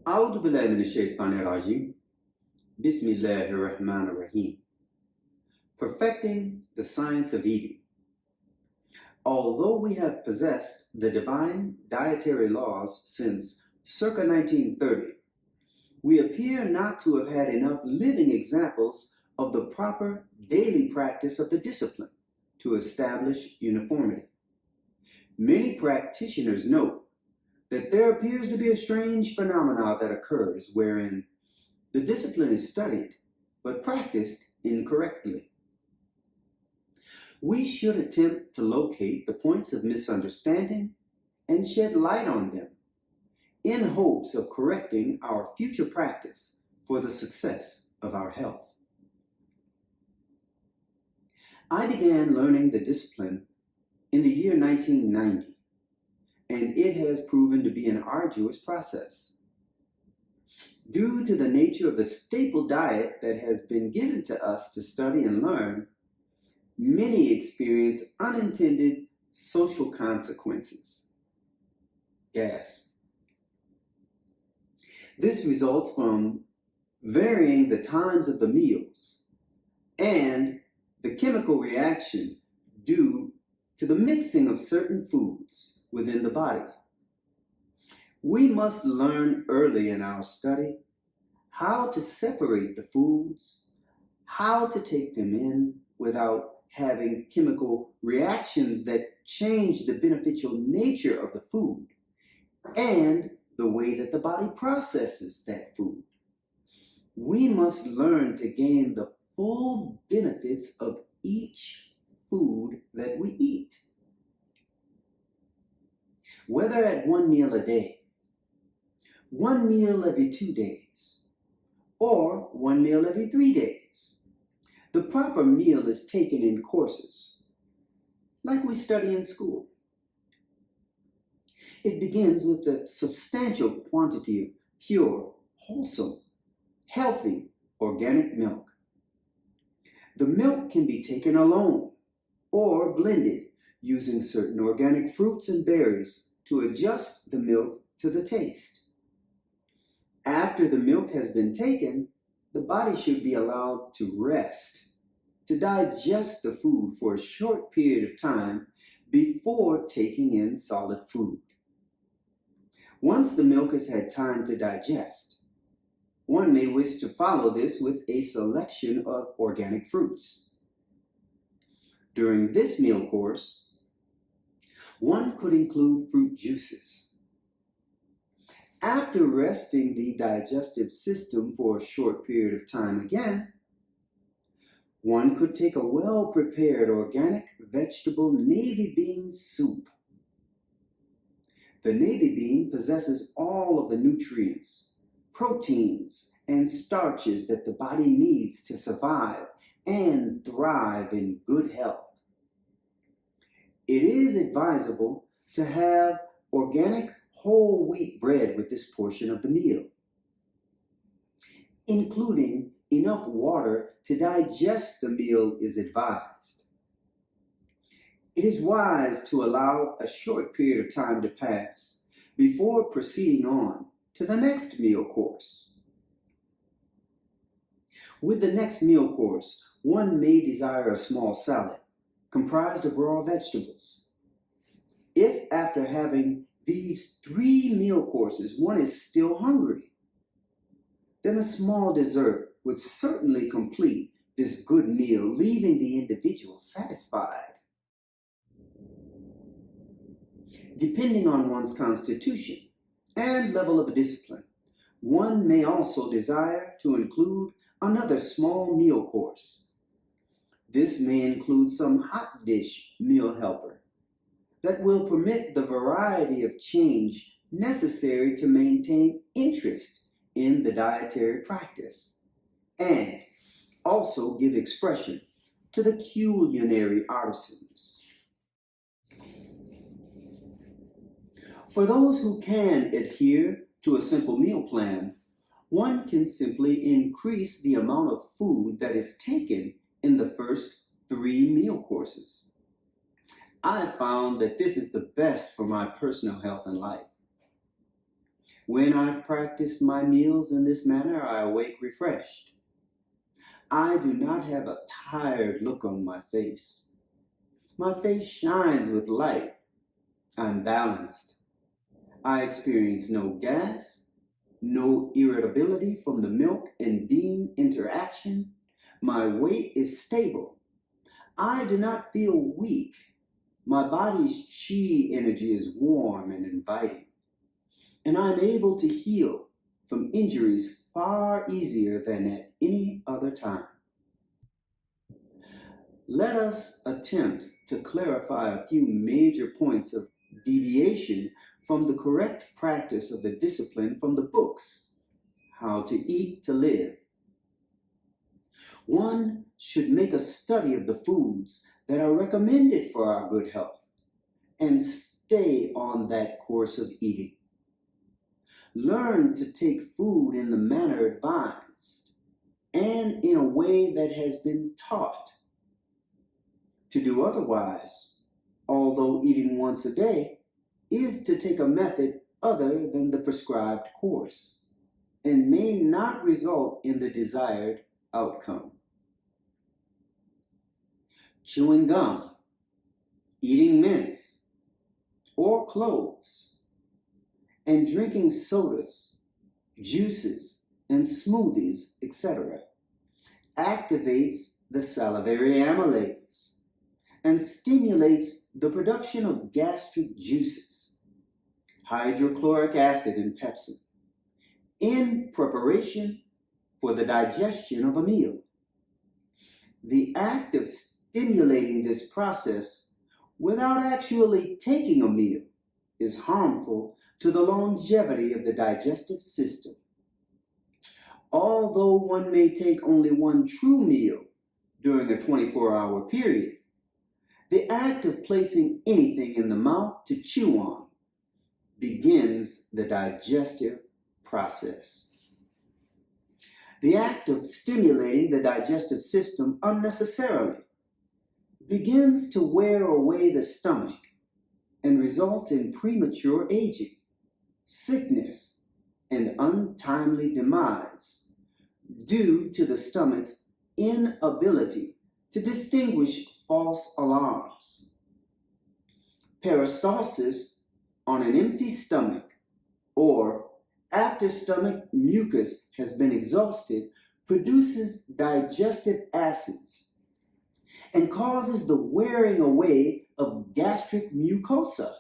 أعوذ بالله من الشيطان الرجيم. بسم الله الرحمن الرحيم. Perfecting the science of eating. Although we have possessed the divine dietary laws since circa 1930, we appear not to have had enough living examples of the proper daily practice of the discipline to establish uniformity. Many practitioners note that there appears to be a strange phenomenon that occurs wherein the discipline is studied but practiced incorrectly. We should attempt to locate the points of misunderstanding and shed light on them in hopes of correcting our future practice for the success of our health. I began learning the discipline in the year 1990, and it has proven to be an arduous process. Due to the nature of the staple diet that has been given to us to study and learn, many experience unintended social consequences. Gas. This results from varying the times of the meals and the chemical reaction due to the mixing of certain foods within the body. We must learn early in our study how to separate the foods, how to take them in without having chemical reactions that change the beneficial nature of the food, and the way that the body processes that food. We must learn to gain the full benefits of each food that we eat. Whether at one meal a day, one meal every 2 days, or one meal every 3 days, the proper meal is taken in courses, like we study in school. It begins with a substantial quantity of pure, wholesome, healthy, organic milk. The milk can be taken alone or blended using certain organic fruits and berries to adjust the milk to the taste. After the milk has been taken, the body should be allowed to rest, to digest the food for a short period of time before taking in solid food. Once the milk has had time to digest, one may wish to follow this with a selection of organic fruits. During this meal course, one could include fruit juices. After resting the digestive system for a short period of time again, one could take a well-prepared organic vegetable navy bean soup. The navy bean possesses all of the nutrients, proteins, and starches that the body needs to survive and thrive in good health. It is advisable to have organic whole wheat bread with this portion of the meal, including enough water to digest the meal is advised. It is wise to allow a short period of time to pass before proceeding on to the next meal course. With the next meal course, one may desire a small salad comprised of raw vegetables. If after having these 3 meal courses one is still hungry, then a small dessert would certainly complete this good meal, leaving the individual satisfied. Depending on one's constitution and level of discipline, one may also desire to include another small meal course. This may include some hot dish meal helper that will permit the variety of change necessary to maintain interest in the dietary practice, and also give expression to the culinary artisans. For those who can adhere to a simple meal plan, one can simply increase the amount of food that is taken in the first 3 meal courses. I found that this is the best for my personal health and life. When I've practiced my meals in this manner, I awake refreshed. I do not have a tired look on my face. My face shines with light. I'm balanced. I experience no gas, no irritability from the milk and bean interaction. My weight is stable. I do not feel weak. My body's chi energy is warm and inviting. And I'm able to heal from injuries far easier than at any other time. Let us attempt to clarify a few major points of deviation from the correct practice of the discipline from the books, How to Eat to Live. One should make a study of the foods that are recommended for our good health and stay on that course of eating. Learn to take food in the manner advised and in a way that has been taught. To do otherwise, although eating once a day, is to take a method other than the prescribed course and may not result in the desired outcome. Chewing gum, eating mints or cloves, and drinking sodas, juices, and smoothies, etc., activates the salivary amylase and stimulates the production of gastric juices, hydrochloric acid and pepsin, in preparation for the digestion of a meal. The act of stimulating this process without actually taking a meal is harmful to the longevity of the digestive system. Although one may take only one true meal during a 24-hour period, the act of placing anything in the mouth to chew on begins the digestive process. The act of stimulating the digestive system unnecessarily begins to wear away the stomach and results in premature aging, sickness, and untimely demise due to the stomach's inability to distinguish false alarms. Peristalsis on an empty stomach or after stomach mucus has been exhausted produces digestive acids and causes the wearing away of gastric mucosa,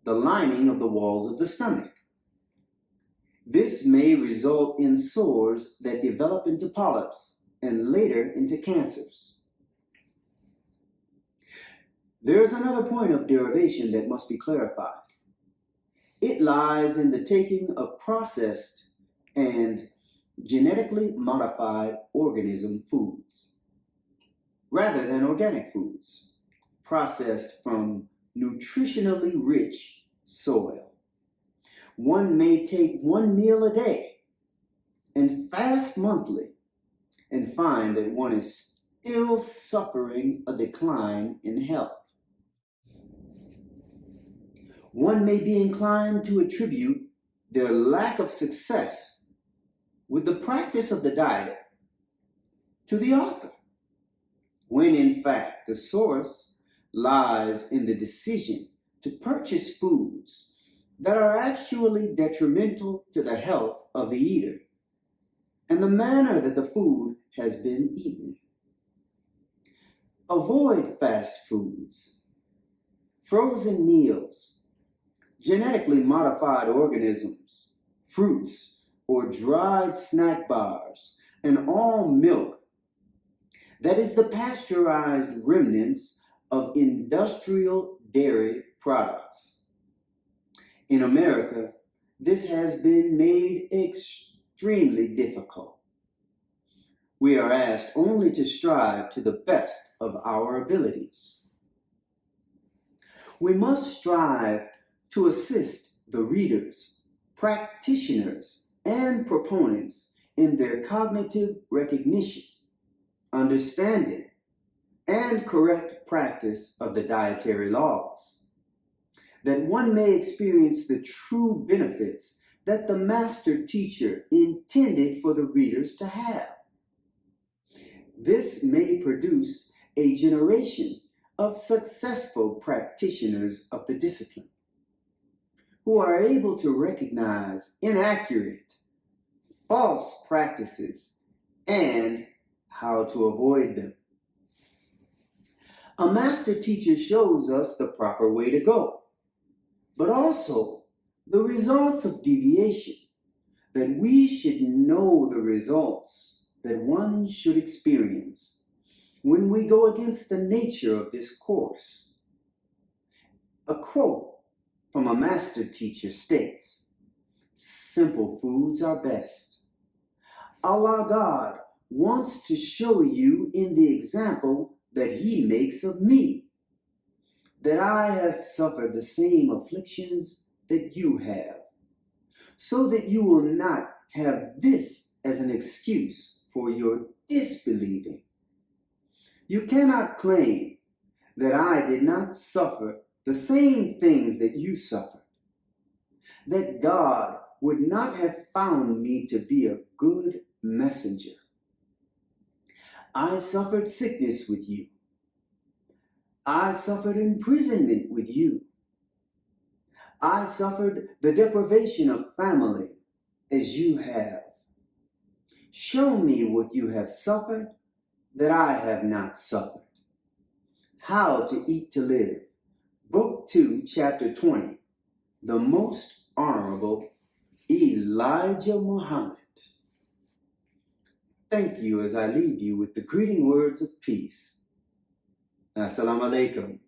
the lining of the walls of the stomach. This may result in sores that develop into polyps and later into cancers. There is another point of derivation that must be clarified. It lies in the taking of processed and genetically modified organism foods, rather than organic foods, processed from nutritionally rich soil. One may take one meal a day and fast monthly and find that one is still suffering a decline in health. One may be inclined to attribute their lack of success with the practice of the diet to the author, when in fact the source lies in the decision to purchase foods that are actually detrimental to the health of the eater and the manner that the food has been eaten. Avoid fast foods, frozen meals, genetically modified organisms, fruits, or dried snack bars, and all milk that is the pasteurized remnants of industrial dairy products. In America, this has been made extremely difficult. We are asked only to strive to the best of our abilities. We must strive to assist the readers, practitioners, and proponents in their cognitive recognition, understanding, and correct practice of the dietary laws, that one may experience the true benefits that the master teacher intended for the readers to have. This may produce a generation of successful practitioners of the discipline who are able to recognize inaccurate, false practices and how to avoid them. A master teacher shows us the proper way to go, but also the results of deviation, that we should know the results that one should experience when we go against the nature of this course. A quote from a master teacher states, "Simple foods are best. Allah God wants to show you in the example that He makes of me, that I have suffered the same afflictions that you have, so that you will not have this as an excuse for your disbelieving. You cannot claim that I did not suffer the same things that you suffered, that God would not have found me to be a good messenger. I suffered sickness with you. I suffered imprisonment with you. I suffered the deprivation of family as you have. Show me what you have suffered that I have not suffered." How to Eat to Live, Book 2, Chapter 20, The Most Honorable Elijah Muhammad. Thank you as I leave you with the greeting words of peace. Assalamu alaikum.